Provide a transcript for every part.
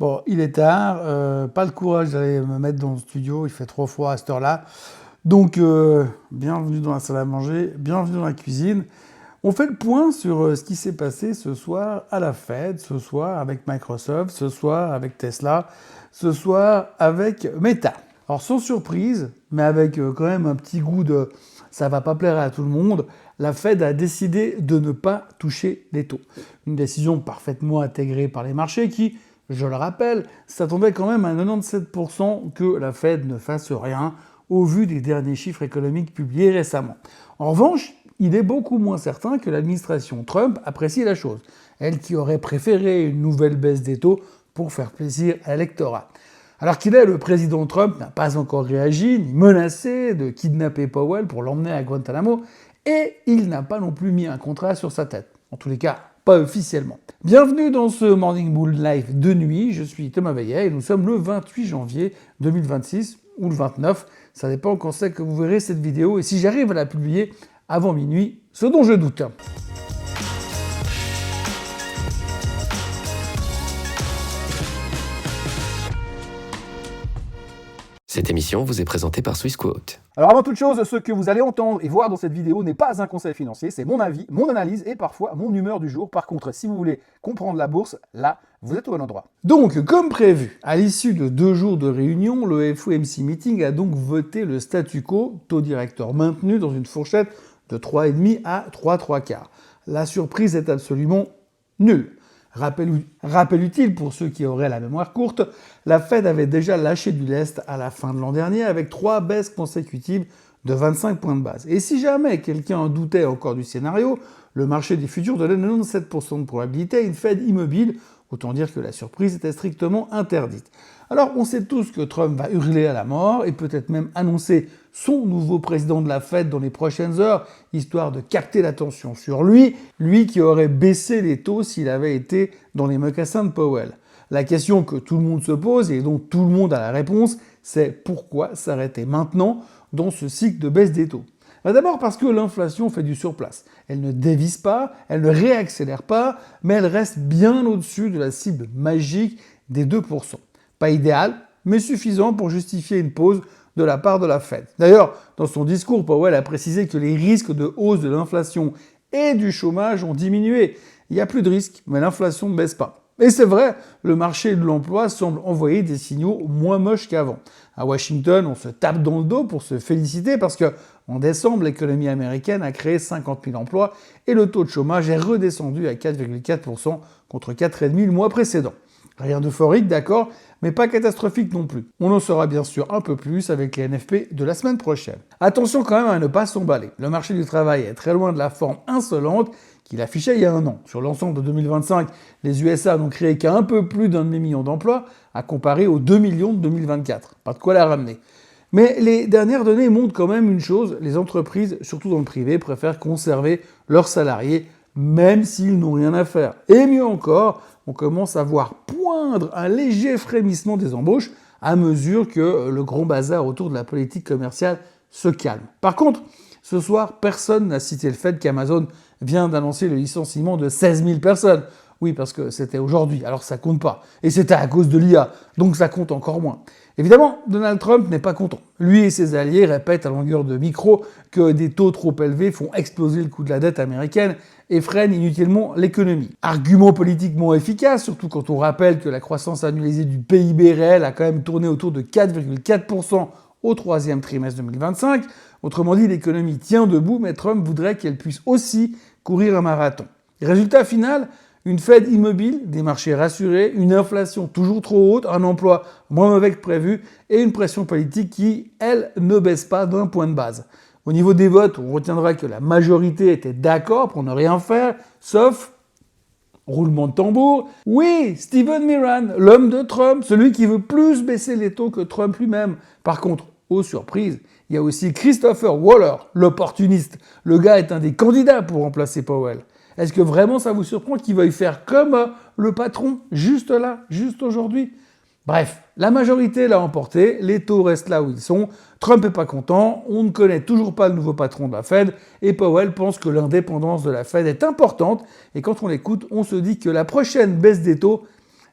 Bon, il est tard, pas le courage d'aller me mettre dans le studio, il fait trop froid à cette heure-là. Donc, bienvenue dans la salle à manger, bienvenue dans la cuisine. On fait le point sur ce qui s'est passé ce soir à la Fed, ce soir avec Microsoft, ce soir avec Tesla, ce soir avec Meta. Alors, sans surprise, mais avec quand même un petit goût de ça va pas plaire à tout le monde, la Fed a décidé de ne pas toucher les taux. Une décision parfaitement intégrée par les marchés qui, je le rappelle, s'attendait quand même à 97% que la Fed ne fasse rien au vu des derniers chiffres économiques publiés récemment. En revanche, il est beaucoup moins certain que l'administration Trump apprécie la chose, elle qui aurait préféré une nouvelle baisse des taux pour faire plaisir à l'électorat. Alors qu'il est, le président Trump n'a pas encore réagi, ni menacé de kidnapper Powell pour l'emmener à Guantanamo, et il n'a pas non plus mis un contrat sur sa tête. En tous les cas, pas officiellement. Bienvenue dans ce Morning Bull Live de nuit, je suis Thomas Veillet et nous sommes le 28 janvier 2026, ou le 29, ça dépend quand c'est que vous verrez cette vidéo, et si j'arrive à la publier avant minuit, ce dont je doute. Cette émission vous est présentée par Swissquote. Alors avant toute chose, ce que vous allez entendre et voir dans cette vidéo n'est pas un conseil financier, c'est mon avis, mon analyse et parfois mon humeur du jour. Par contre, si vous voulez comprendre la bourse, là, vous êtes au bon endroit. Donc, comme prévu, à l'issue de 2 jours de réunion, le FOMC Meeting a donc voté le statu quo, taux directeur maintenu dans une fourchette de 3,5 à 3,75. La surprise est absolument nulle. Rappel utile pour ceux qui auraient la mémoire courte, la Fed avait déjà lâché du lest à la fin de l'an dernier avec 3 baisses consécutives de 25 points de base. Et si jamais quelqu'un en doutait encore du scénario, le marché des futurs donnait 97% de probabilité à une Fed immobile, autant dire que la surprise était strictement interdite. Alors on sait tous que Trump va hurler à la mort et peut-être même annoncer son nouveau président de la Fed dans les prochaines heures, histoire de capter l'attention sur lui qui aurait baissé les taux s'il avait été dans les mocassins de Powell. La question que tout le monde se pose et dont tout le monde a la réponse, c'est pourquoi s'arrêter maintenant dans ce cycle de baisse des taux ? D'abord parce que l'inflation fait du surplace. Elle ne dévisse pas, elle ne réaccélère pas, mais elle reste bien au-dessus de la cible magique des 2%. Pas idéal, mais suffisant pour justifier une pause de la part de la Fed. D'ailleurs, dans son discours, Powell a précisé que les risques de hausse de l'inflation et du chômage ont diminué. Il n'y a plus de risques, mais l'inflation ne baisse pas. Et c'est vrai, le marché de l'emploi semble envoyer des signaux moins moches qu'avant. À Washington, on se tape dans le dos pour se féliciter parce que en décembre, l'économie américaine a créé 50 000 emplois et le taux de chômage est redescendu à 4,4% contre 4,5% le mois précédent. Rien d'euphorique, d'accord, mais pas catastrophique non plus. On en saura bien sûr un peu plus avec les NFP de la semaine prochaine. Attention quand même à ne pas s'emballer. Le marché du travail est très loin de la forme insolente qu'il affichait il y a un an. Sur l'ensemble de 2025, les USA n'ont créé qu'un peu plus d'1,5 million d'emplois, à comparer aux 2 millions de 2024. Pas de quoi la ramener. Mais les dernières données montrent quand même une chose, les entreprises, surtout dans le privé, préfèrent conserver leurs salariés, même s'ils n'ont rien à faire. Et mieux encore, on commence à voir poindre un léger frémissement des embauches à mesure que le grand bazar autour de la politique commerciale se calme. Par contre, ce soir, personne n'a cité le fait qu'Amazon vient d'annoncer le licenciement de 16 000 personnes. Oui, parce que c'était aujourd'hui, alors ça compte pas. Et c'était à cause de l'IA, donc ça compte encore moins. Évidemment, Donald Trump n'est pas content. Lui et ses alliés répètent à longueur de micro que des taux trop élevés font exploser le coût de la dette américaine et freinent inutilement l'économie. Argument politiquement efficace, surtout quand on rappelle que la croissance annualisée du PIB réel a quand même tourné autour de 4,4% au 3e trimestre 2025. Autrement dit, l'économie tient debout, mais Trump voudrait qu'elle puisse aussi courir un marathon. Résultat final, une Fed immobile, des marchés rassurés, une inflation toujours trop haute, un emploi moins mauvais que prévu et une pression politique qui, elle, ne baisse pas d'1 point de base. Au niveau des votes, on retiendra que la majorité était d'accord pour ne rien faire, sauf, roulement de tambour, oui, Stephen Miran, l'homme de Trump, celui qui veut plus baisser les taux que Trump lui-même. Par contre, aux surprises, il y a aussi Christopher Waller, l'opportuniste. Le gars est un des candidats pour remplacer Powell. Est-ce que vraiment ça vous surprend qu'il veuille faire comme le patron, juste là, juste aujourd'hui ? Bref, la majorité l'a emporté, les taux restent là où ils sont, Trump n'est pas content, on ne connaît toujours pas le nouveau patron de la Fed, et Powell pense que l'indépendance de la Fed est importante, et quand on l'écoute, on se dit que la prochaine baisse des taux,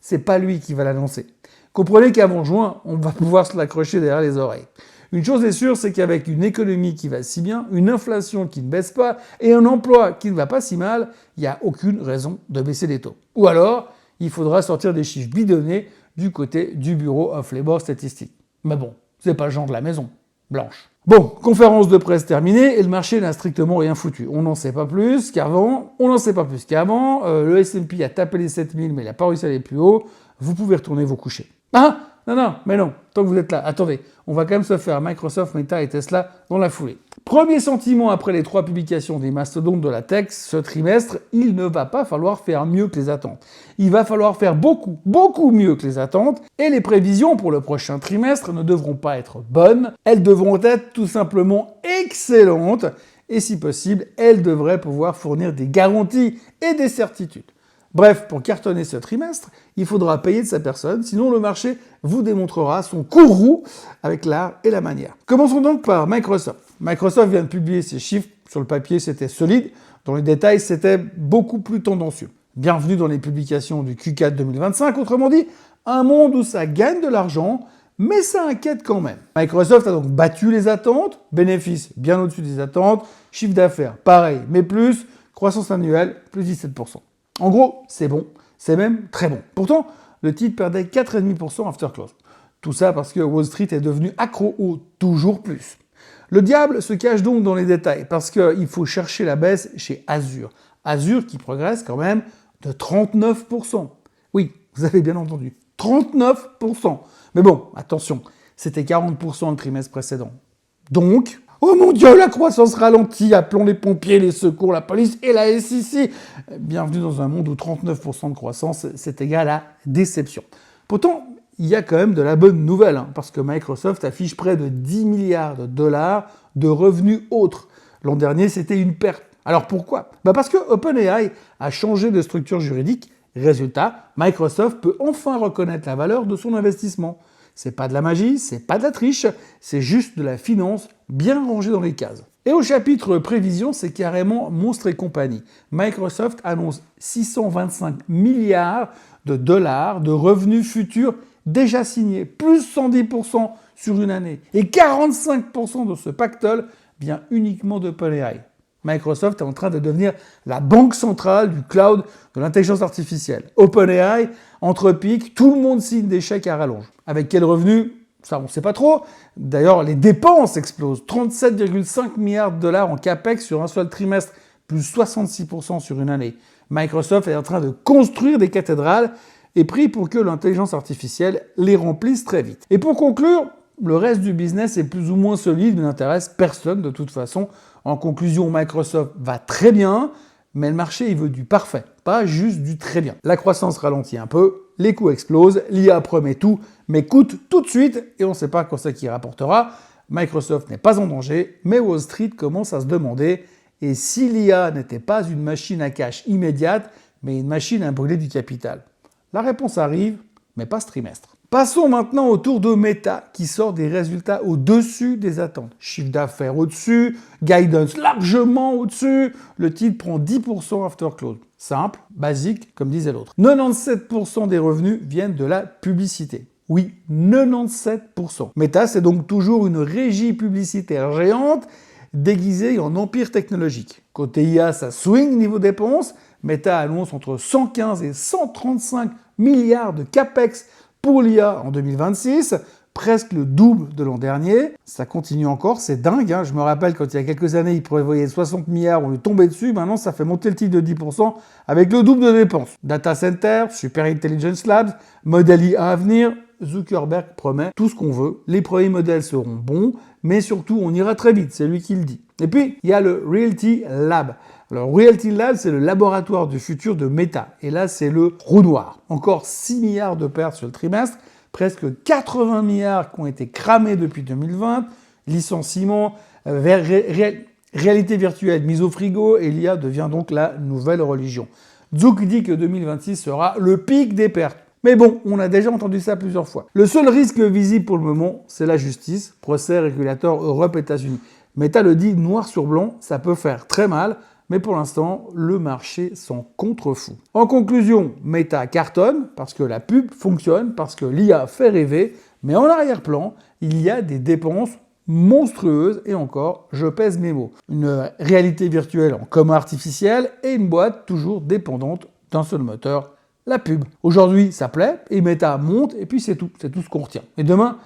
c'est pas lui qui va l'annoncer. Comprenez qu'avant juin, on va pouvoir se l'accrocher derrière les oreilles. Une chose est sûre, c'est qu'avec une économie qui va si bien, une inflation qui ne baisse pas et un emploi qui ne va pas si mal, il n'y a aucune raison de baisser les taux. Ou alors, il faudra sortir des chiffres bidonnés du côté du Bureau of Labor Statistics. Mais bon, c'est pas le genre de la maison blanche. Bon, conférence de presse terminée et le marché n'a strictement rien foutu. On n'en sait pas plus qu'avant, le S&P a tapé les 7000 mais il n'a pas réussi à aller plus haut. Vous pouvez retourner vous coucher. Ah non, tant que vous êtes là, attendez, on va quand même se faire Microsoft, Meta et Tesla dans la foulée. Premier sentiment après les 3 publications des mastodontes de la tech ce trimestre, il ne va pas falloir faire mieux que les attentes. Il va falloir faire beaucoup mieux que les attentes, et les prévisions pour le prochain trimestre ne devront pas être bonnes, elles devront être tout simplement excellentes, et si possible, elles devraient pouvoir fournir des garanties et des certitudes. Bref, pour cartonner ce trimestre, il faudra payer de sa personne, sinon le marché vous démontrera son courroux avec l'art et la manière. Commençons donc par Microsoft. Microsoft vient de publier ses chiffres, sur le papier c'était solide, dans les détails c'était beaucoup plus tendancieux. Bienvenue dans les publications du Q4 2025, autrement dit, un monde où ça gagne de l'argent, mais ça inquiète quand même. Microsoft a donc battu les attentes, bénéfices bien au-dessus des attentes, chiffre d'affaires pareil, mais plus, croissance annuelle, plus 17%. En gros, c'est bon, c'est même très bon. Pourtant, le titre perdait 4,5% after close. Tout ça parce que Wall Street est devenu accro au toujours plus. Le diable se cache donc dans les détails, parce qu'il faut chercher la baisse chez Azure. Azure qui progresse quand même de 39%. Oui, vous avez bien entendu, 39%. Mais bon, attention, c'était 40% le trimestre précédent. Donc, oh mon Dieu, la croissance ralentit, appelons les pompiers, les secours, la police et la SEC. Bienvenue dans un monde où 39% de croissance, c'est égal à déception. Pourtant, il y a quand même de la bonne nouvelle, parce que Microsoft affiche près de 10 milliards de dollars de revenus autres. L'an dernier, c'était une perte. Alors pourquoi ? Parce que OpenAI a changé de structure juridique. Résultat, Microsoft peut enfin reconnaître la valeur de son investissement. C'est pas de la magie, c'est pas de la triche, c'est juste de la finance bien rangée dans les cases. Et au chapitre prévision, c'est carrément monstre et compagnie. Microsoft annonce 625 milliards de dollars de revenus futurs déjà signés, plus 110% sur une année. Et 45% de ce pactole vient uniquement d'OpenAI. Microsoft est en train de devenir la banque centrale du cloud de l'intelligence artificielle. OpenAI, Anthropic, tout le monde signe des chèques à rallonge. Avec quel revenu ? Ça, on ne sait pas trop. D'ailleurs, les dépenses explosent. 37,5 milliards de dollars en capex sur un seul trimestre, plus 66% sur une année. Microsoft est en train de construire des cathédrales et prie pour que l'intelligence artificielle les remplisse très vite. Et pour conclure, le reste du business est plus ou moins solide, mais n'intéresse personne de toute façon. En conclusion, Microsoft va très bien, mais le marché il veut du parfait, pas juste du très bien. La croissance ralentit un peu, les coûts explosent, l'IA promet tout, mais coûte tout de suite, et on ne sait pas quand c'est qui rapportera. Microsoft n'est pas en danger, mais Wall Street commence à se demander, et si l'IA n'était pas une machine à cash immédiate, mais une machine à brûler du capital ? La réponse arrive, mais pas ce trimestre. Passons maintenant au tour de Meta, qui sort des résultats au-dessus des attentes. Chiffre d'affaires au-dessus, guidance largement au-dessus, le titre prend 10% after close. Simple, basique, comme disait l'autre. 97% des revenus viennent de la publicité. Oui, 97%. Meta, c'est donc toujours une régie publicitaire géante, déguisée en empire technologique. Côté IA, ça swing niveau dépenses. Meta annonce entre 115 et 135 milliards de capex pour l'IA en 2026, presque le double de l'an dernier. Ça continue encore, c'est dingue. Je me rappelle quand il y a quelques années, il prévoyait 60 milliards, on lui tombait dessus. Maintenant, ça fait monter le titre de 10% avec le double de dépenses. Data Center, Super Intelligence Labs, modèle IA à venir. Zuckerberg promet tout ce qu'on veut. Les premiers modèles seront bons, mais surtout, on ira très vite, c'est lui qui le dit. Et puis, il y a le Realty Lab. Alors, Realty Lab, c'est le laboratoire du futur de Meta. Et là, c'est le trou noir. Encore 6 milliards de pertes sur le trimestre, presque 80 milliards qui ont été cramés depuis 2020, licenciements, réalité virtuelle mise au frigo, et l'IA devient donc la nouvelle religion. Zuck dit que 2026 sera le pic des pertes. Mais bon, on a déjà entendu ça plusieurs fois. Le seul risque visible pour le moment, c'est la justice, procès régulateur Europe-États-Unis. Meta le dit noir sur blanc, ça peut faire très mal, mais pour l'instant, le marché s'en contrefout. En conclusion, Meta cartonne parce que la pub fonctionne, parce que l'IA fait rêver, mais en arrière-plan, il y a des dépenses monstrueuse, et encore, je pèse mes mots. Une réalité virtuelle en commun artificiel et une boîte toujours dépendante d'un seul moteur, la pub. Aujourd'hui, ça plaît, et Meta monte, et puis c'est tout ce qu'on retient. Et demain,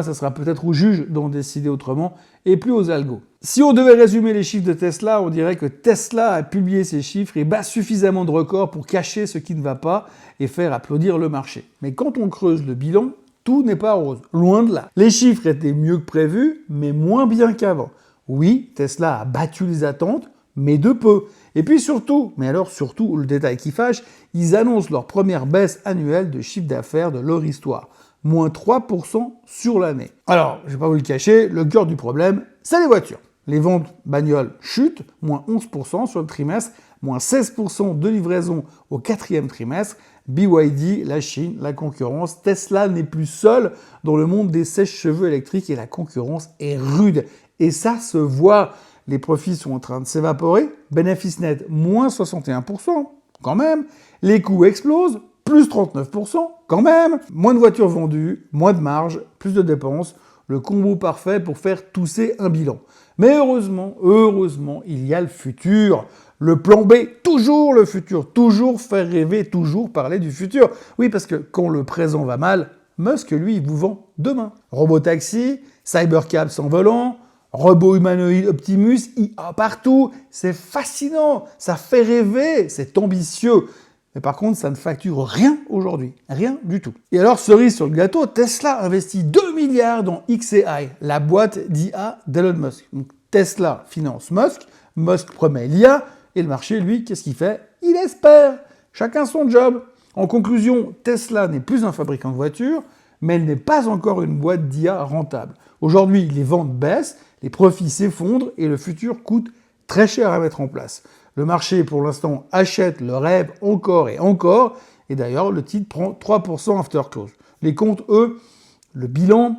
ça sera peut-être aux juges d'en décider autrement, et plus aux algos. Si on devait résumer les chiffres de Tesla, on dirait que Tesla a publié ces chiffres et bat suffisamment de records pour cacher ce qui ne va pas et faire applaudir le marché. Mais quand on creuse le bilan, tout n'est pas rose, loin de là. Les chiffres étaient mieux que prévu, mais moins bien qu'avant. Oui, Tesla a battu les attentes, mais de peu. Et puis surtout, le détail qui fâche, ils annoncent leur première baisse annuelle de chiffre d'affaires de leur histoire. Moins 3% sur l'année. Alors, je vais pas vous le cacher, le cœur du problème, c'est les voitures. Les ventes bagnoles chutent, moins 11% sur le trimestre, moins 16% de livraison au 4e trimestre. BYD, la Chine, la concurrence. Tesla n'est plus seul dans le monde des sèche-cheveux électriques et la concurrence est rude. Et ça se voit. Les profits sont en train de s'évaporer. Bénéfice net, moins 61%, quand même. Les coûts explosent, plus 39%, quand même. Moins de voitures vendues, moins de marge, plus de dépenses. Le combo parfait pour faire tousser un bilan. Mais heureusement, il y a le futur. Le plan B, toujours le futur, toujours faire rêver, toujours parler du futur. Oui, parce que quand le présent va mal, Musk, lui, il vous vend demain. Robotaxi, cybercab sans volant, robot humanoïde Optimus, IA partout. C'est fascinant, ça fait rêver, c'est ambitieux. Mais par contre, ça ne facture rien aujourd'hui, rien du tout. Et alors, cerise sur le gâteau, Tesla investit 2 milliards dans xAI, la boîte d'IA d'Elon Musk. Donc, Tesla finance Musk, Musk promet l'IA, et le marché, lui, qu'est-ce qu'il fait? Il espère. Chacun son job. En conclusion, Tesla n'est plus un fabricant de voitures, mais elle n'est pas encore une boîte d'IA rentable. Aujourd'hui, les ventes baissent, les profits s'effondrent et le futur coûte très cher à mettre en place. Le marché, pour l'instant, achète le rêve encore et encore, et d'ailleurs, le titre prend 3% after close. Les comptes, eux, le bilan,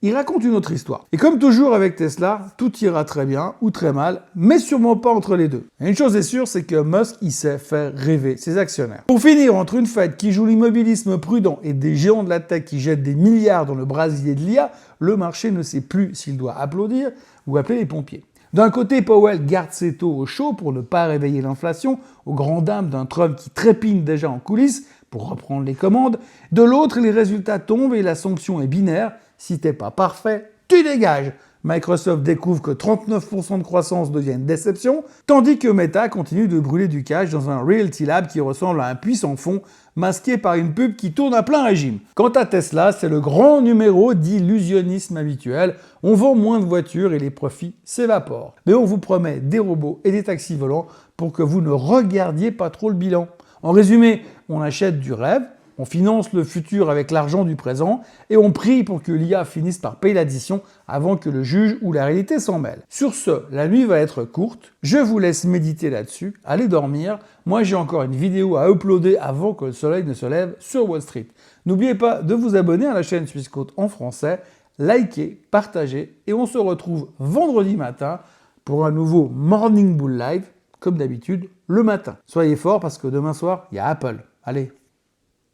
ils racontent une autre histoire. Et comme toujours avec Tesla, tout ira très bien ou très mal, mais sûrement pas entre les deux. Et une chose est sûre, c'est que Musk, il sait faire rêver ses actionnaires. Pour finir, entre une Fed qui joue l'immobilisme prudent et des géants de la tech qui jettent des milliards dans le brasier de l'IA, le marché ne sait plus s'il doit applaudir ou appeler les pompiers. D'un côté, Powell garde ses taux au chaud pour ne pas réveiller l'inflation, aux grandes dames d'un Trump qui trépigne déjà en coulisses pour reprendre les commandes. De l'autre, les résultats tombent et la sanction est binaire. Si t'es pas parfait, tu dégages. Microsoft découvre que 39% de croissance devient une déception, tandis que Meta continue de brûler du cash dans un Realty Lab qui ressemble à un puits sans fond, masqué par une pub qui tourne à plein régime. Quant à Tesla, c'est le grand numéro d'illusionnisme habituel. On vend moins de voitures et les profits s'évaporent. Mais on vous promet des robots et des taxis volants pour que vous ne regardiez pas trop le bilan. En résumé, on achète du rêve, on finance le futur avec l'argent du présent et on prie pour que l'IA finisse par payer l'addition avant que le juge ou la réalité s'en mêle. Sur ce, la nuit va être courte, je vous laisse méditer là-dessus, allez dormir. Moi j'ai encore une vidéo à uploader avant que le soleil ne se lève sur Wall Street. N'oubliez pas de vous abonner à la chaîne Swissquote en français, likez, partagez et on se retrouve vendredi matin pour un nouveau Morning Bull Live, comme d'habitude, le matin. Soyez forts parce que demain soir, il y a Apple. Allez,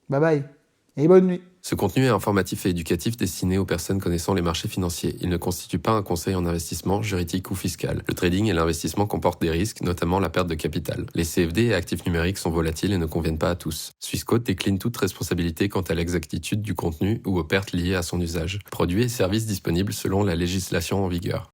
bye bye et bonne nuit. Ce contenu est informatif et éducatif destiné aux personnes connaissant les marchés financiers. Il ne constitue pas un conseil en investissement, juridique ou fiscal. Le trading et l'investissement comportent des risques, notamment la perte de capital. Les CFD et actifs numériques sont volatiles et ne conviennent pas à tous. Swissquote décline toute responsabilité quant à l'exactitude du contenu ou aux pertes liées à son usage. Produits et services disponibles selon la législation en vigueur.